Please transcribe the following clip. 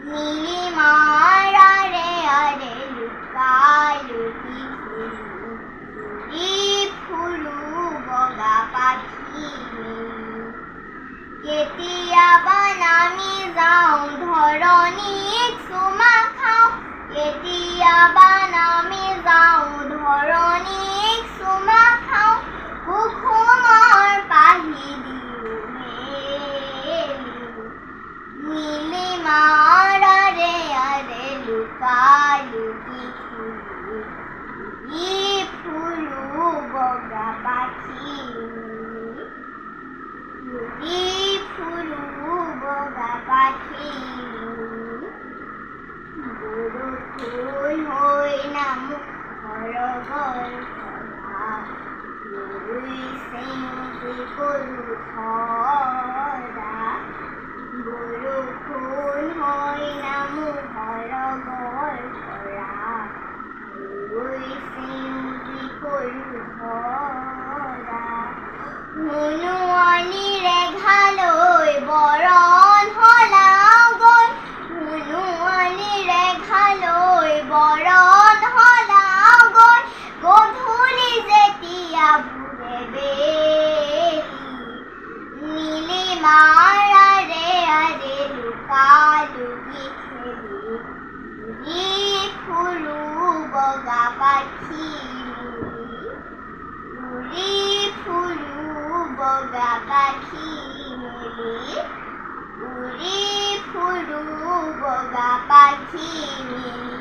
নীলিমাৰ আৰে আৰে লুকালুকি ফুলু বগা পাখি কেতিয়াবা নামি যাওঁ ধৰণীক চুমা খাওঁ কেতিয়াবা নামি যাওঁ ধৰণীক চুমা খাওঁ কুসুমৰ পাহি দিওঁ নীলিমাৰ আৰে আৰে লুকালুকি ফুলু বগা পাখি ফুলু বগা পাখি বৰষুণ হৈ নামো সৰগৰ কৰো ধৰা বৰষুণ হৈ নামো সৰগৰ পৰা কৰো ধৰা হুনুৱানীৰে ঘালৈ বৰণ হলাগৈ হুনুৱানীৰে ঘালৈ বৰণ হলাগৈ গধূলি যেতিয়া বুৰে বেলি নীলিমাৰ আৰে আৰে লুকালুকি খেলি ফুলু বগা পাখি ফুলু বগা পাখি মেলি ফুলু বগা পাখি মেলি